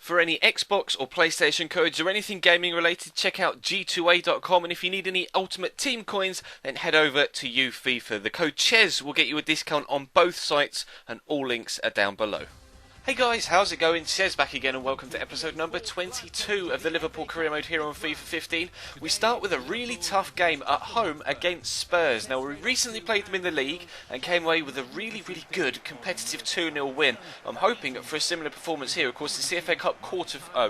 For any Xbox or PlayStation codes or anything gaming related, check out g2a.com, and if you need any Ultimate Team coins, then head over to FIFA. The code CHES will get you a discount on both sites, and all links are down below. Hey guys, how's it going? Chez back again, and welcome to episode number 22 of the Liverpool career mode here on FIFA 15. We start with a really tough game at home against Spurs. Now, we recently played them in the league and came away with a really good competitive 2-0 win. I'm hoping for a similar performance here. Of course, the CFA Cup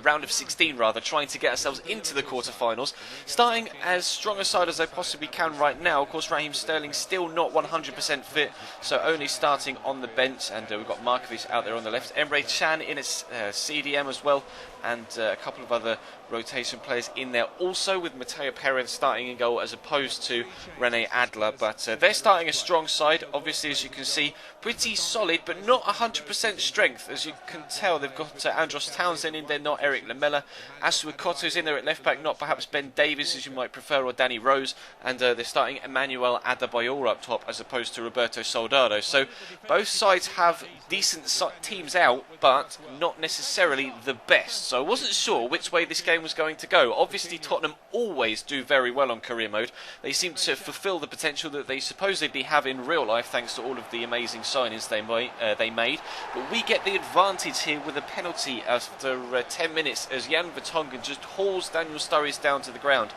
round of 16 trying to get ourselves into the quarterfinals. Starting as strong a side as I possibly can right now. Of course, Raheem Sterling still not 100% fit, so only starting on the bench, and we've got Markovic out there on the left. Emre Can in a CDM as well, and a couple of other rotation players in there also, with Matteo Perez starting in goal as opposed to Rene Adler. But they're starting a strong side, obviously, as you can see, pretty solid but not 100% strength. As you can tell, they've got Andros Townsend in there, not Eric Lamela. Asuakoto's in there at left back, not perhaps Ben Davies as you might prefer, or Danny Rose, and they're starting Emmanuel Adebayor up top as opposed to Roberto Soldado. So both sides have decent teams out, but not necessarily the best. So I wasn't sure which way this game was going to go. Obviously, Tottenham always do very well on career mode. They seem to fulfill the potential that they supposedly have in real life, thanks to all of the amazing signings they made. But we get the advantage here with a penalty after 10 minutes, as Jan Vertonghen just hauls Daniel Sturridge down to the ground.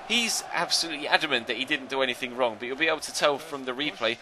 He's absolutely adamant that he didn't do anything wrong, but you'll be able to tell from the replay.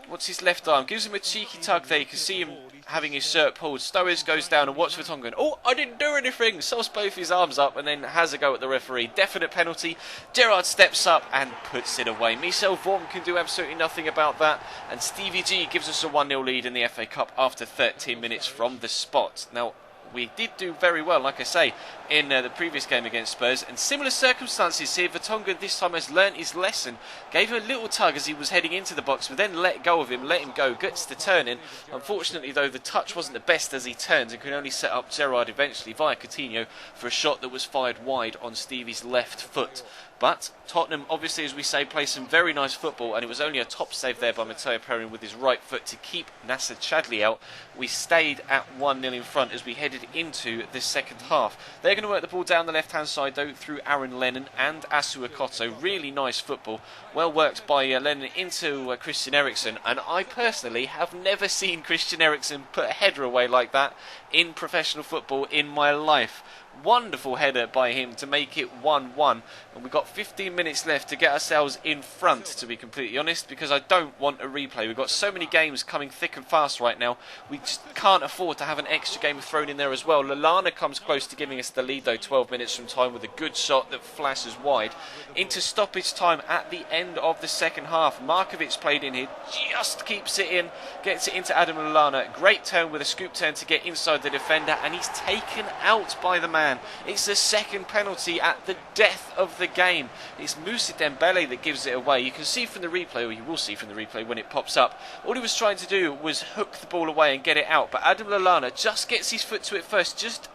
What's his left arm? Gives him a cheeky tug there. You can see him having his shirt pulled. Sturridge goes down, and watch Vertonghen. Oh, I didn't do anything. Sauce both his arms up and then has a go at the referee. Definite penalty. Gerrard steps up and puts it away. Michel Vorm can do absolutely nothing about that, and Stevie G gives us a 1-0 lead in the FA Cup after 13 minutes from the spot. Now, we did do very well, like I say, in the previous game against Spurs, and similar circumstances here. Vertonghen this time has learnt his lesson, gave him a little tug as he was heading into the box, but then let go of him, let him go, gets the turn in. Unfortunately though, the touch wasn't the best as he turns, and could only set up Gerrard eventually via Coutinho for a shot that was fired wide on Stevie's left foot. But Tottenham, obviously, as we say, play some very nice football, and it was only a top save there by Matteo Perrin with his right foot to keep Nasser Chadli out. We stayed at 1-0 in front as we headed into the second half. They're going to work the ball down the left-hand side, though, through Aaron Lennon and Asuakoto. Really nice football. Well worked by Lennon into Christian Eriksen, and I personally have never seen Christian Eriksen put a header away like that in professional football in my life. Wonderful header by him to make it 1-1, and we've got 15 minutes left to get ourselves in front, to be completely honest, because I don't want a replay. We've got so many games coming thick and fast right now, we just can't afford to have an extra game thrown in there as well. Lallana comes close to giving us the lead though, 12 minutes from time, with a good shot that flashes wide. Into stoppage time at the end of the second half. Markovic played in here, just keeps it in, gets it into Adam Lallana. Great turn with a scoop turn to get inside the defender, and he's taken out by the man. It's the second penalty at the death of the game. It's Moussa Dembele that gives it away. You can see from the replay, or you will see from the replay when it pops up, all he was trying to do was hook the ball away and get it out, but Adam Lallana just gets his foot to it first, just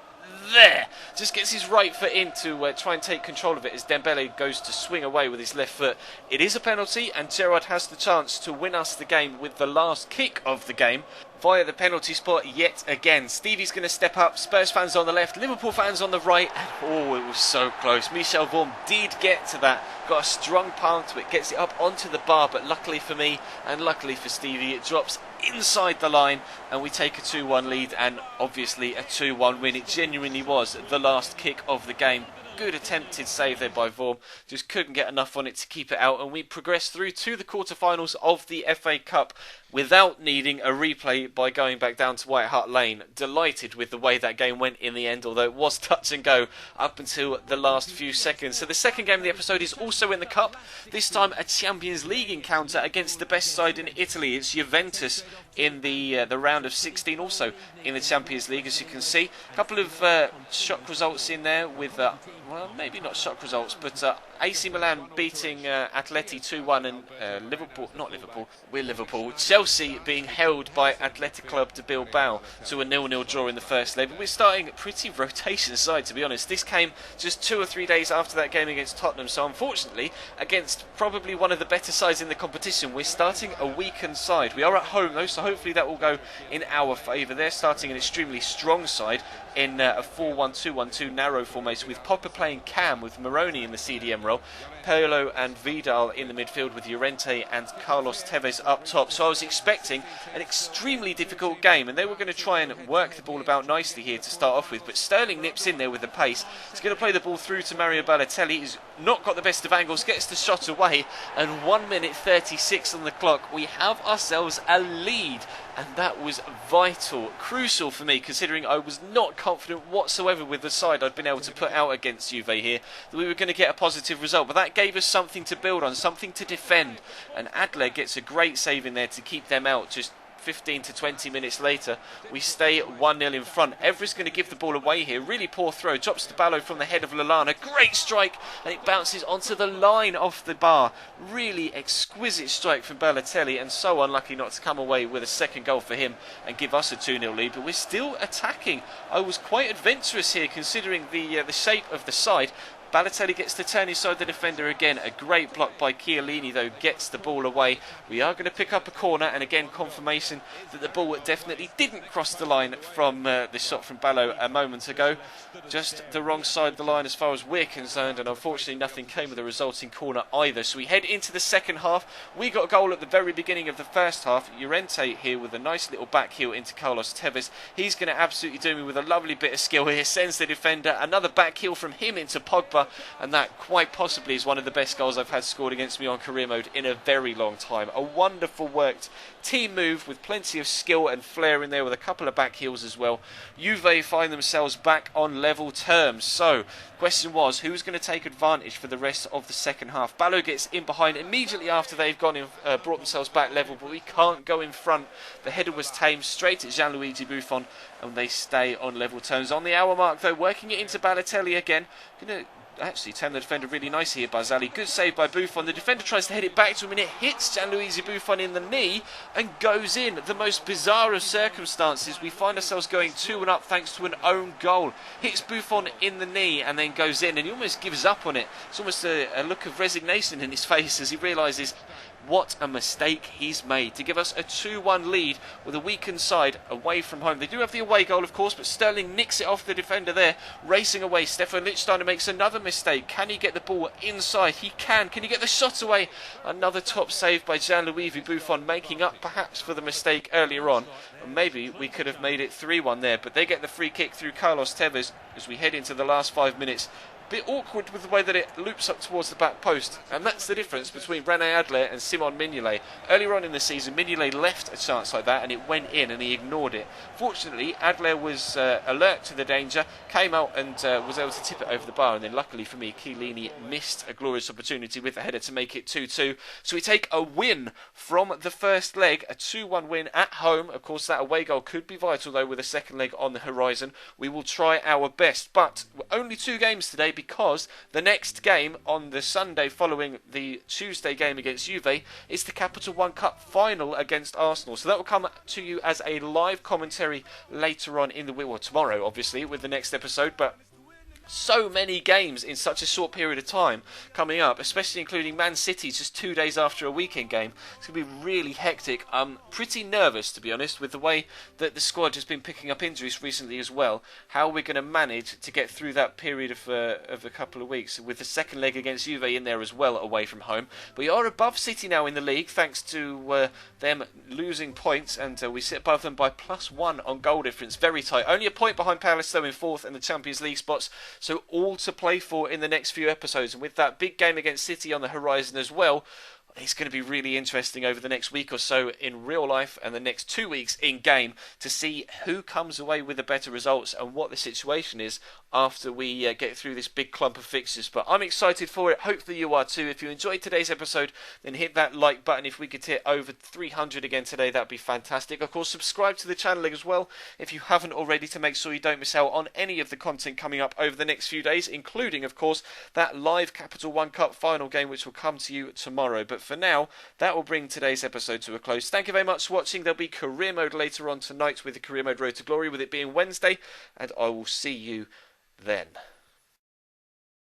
gets his right foot in to try and take control of it as Dembele goes to swing away with his left foot. It is a penalty, and Gerrard has the chance to win us the game with the last kick of the game via the penalty spot yet again. Stevie's going to step up. Spurs fans on the left, Liverpool fans on the right. Oh, it was so close. Michel Vorm did get to that. Got a strong palm to it, gets it up onto the bar, but luckily for me and luckily for Stevie, it drops inside the line, and we take a 2-1 lead, and obviously a 2-1 win. It genuinely was the last kick of the game. Good attempted save there by Vorm, just couldn't get enough on it to keep it out, and we progress through to the quarterfinals of the FA Cup without needing a replay by going back down to White Hart Lane. Delighted with the way that game went in the end, although it was touch and go up until the last few seconds. So the second game of the episode is also in the Cup, this time a Champions League encounter against the best side in Italy. It's Juventus in the round of 16, also in the Champions League, as you can see. A couple of shock results in there with, well, maybe not shock results, but AC Milan beating Atleti 2-1 and Liverpool. Chelsea being held by Athletic Club de Bilbao to a 0-0 draw in the first leg. But we're starting a pretty rotation side, to be honest. This came just 2 or 3 days after that game against Tottenham, so unfortunately, against probably one of the better sides in the competition, we're starting a weakened side. We are at home though, so hopefully that will go in our favour. They're starting an extremely strong side in a 4-1-2-1-2 narrow formation, with Popper playing cam with Moroni in the CDM role, Paolo and Vidal in the midfield with Llorente and Carlos Tevez up top. So I was expecting an extremely difficult game, and they were going to try and work the ball about nicely here to start off with, but Sterling nips in there with the pace. He's going to play the ball through to Mario Balotelli. He's not got the best of angles, gets the shot away, and 1 minute 36 on the clock. We have ourselves a lead, and that was vital, crucial for me, considering I was not confident whatsoever with the side I'd been able to put out against Juve here, that we were going to get a positive result. But that gave us something to build on, something to defend, and Adler gets a great save in there to keep them out. Just 15 to 20 minutes later, we stay 1-0 in front. Evra's going to give the ball away here. Really poor throw. Drops to Ballo from the head of Lallana. Great strike, and it bounces onto the line off the bar. Really exquisite strike from Balotelli, and so unlucky not to come away with a second goal for him and give us a 2-0 lead. But we're still attacking. I was quite adventurous here, considering the shape of the side. Balotelli gets to turn inside the defender again. A great block by Chiellini, though, gets the ball away. We are going to pick up a corner, and again confirmation that the ball definitely didn't cross the line from the shot from Ballo a moment ago. Just the wrong side of the line as far as we're concerned, and unfortunately nothing came of the resulting corner either. So we head into the second half. We got a goal at the very beginning of the first half. Llorente here with a nice little back heel into Carlos Tevez. He's going to absolutely do me with a lovely bit of skill here. Sends the defender. Another back heel from him into Pogba. And that quite possibly is one of the best goals I've had scored against me on career mode in a very long time. A wonderful worked team move with plenty of skill and flair in there, with a couple of back heels as well. Juve find themselves back on level terms. So, question was, who's going to take advantage for the rest of the second half? Ballo gets in behind immediately after they've gone in, brought themselves back level, but we can't go in front. The header was tamed straight at Gianluigi Buffon, and they stay on level terms. On the hour mark, though, working it into Balotelli again. Going to actually turned the defender really nicely here by Zali. Good save by Buffon. The defender tries to head it back to him, and it hits Gianluigi Buffon in the knee and goes in. The most bizarre of circumstances. We find ourselves going 2-1 up thanks to an own goal. Hits Buffon in the knee and then goes in, and he almost gives up on it. It's almost a look of resignation in his face as he realises what a mistake he's made to give us a 2-1 lead with a weakened side away from home. They do have the away goal, of course, but Sterling nicks it off the defender there, racing away. Stefan Lichtsteiner makes another mistake. Can he get the ball inside? He can. Can he get the shot away? Another top save by Gianluigi Buffon, making up perhaps for the mistake earlier on. And maybe we could have made it 3-1 there, but they get the free kick through Carlos Tevez as we head into the last 5 minutes. Bit awkward with the way that it loops up towards the back post, and that's the difference between René Adler and Simon Mignolet. Earlier on in the season, Mignolet left a chance like that and it went in and he ignored it. Fortunately, Adler was alert to the danger, came out and was able to tip it over the bar, and then luckily for me, Chiellini missed a glorious opportunity with the header to make it 2-2. So we take a win from the first leg, a 2-1 win at home. Of course, that away goal could be vital though with a second leg on the horizon. We will try our best, but only 2 games today, because the next game on the Sunday following the Tuesday game against Juve is the Capital One Cup final against Arsenal. So that will come to you as a live commentary later on in the week, or tomorrow obviously with the next episode, but so many games in such a short period of time coming up, especially including Man City just 2 days after a weekend game. It's going to be really hectic. I'm pretty nervous, to be honest, with the way that the squad has been picking up injuries recently as well. How we're going to manage to get through that period of a couple of weeks with the second leg against Juve in there as well, away from home. We are above City now in the league thanks to them losing points, and we sit above them by +1 on goal difference. Very tight. Only a point behind Palace though in 4th in the Champions League spots. So all to play for in the next few episodes. And with that big game against City on the horizon as well, it's going to be really interesting over the next week or so in real life and the next 2 weeks in game to see who comes away with the better results and what the situation is after we get through this big clump of fixtures. But I'm excited for it. Hopefully you are too. If you enjoyed today's episode, then hit that like button. If we could hit over 300 again today, that'd be fantastic. Of course, subscribe to the channel as well if you haven't already, to make sure you don't miss out on any of the content coming up over the next few days, including, of course, that live Capital One Cup final game, which will come to you tomorrow. But for now, that will bring today's episode to a close. Thank you very much for watching. There'll be career mode later on tonight with the career mode Road to Glory, with it being Wednesday, and I will see you then.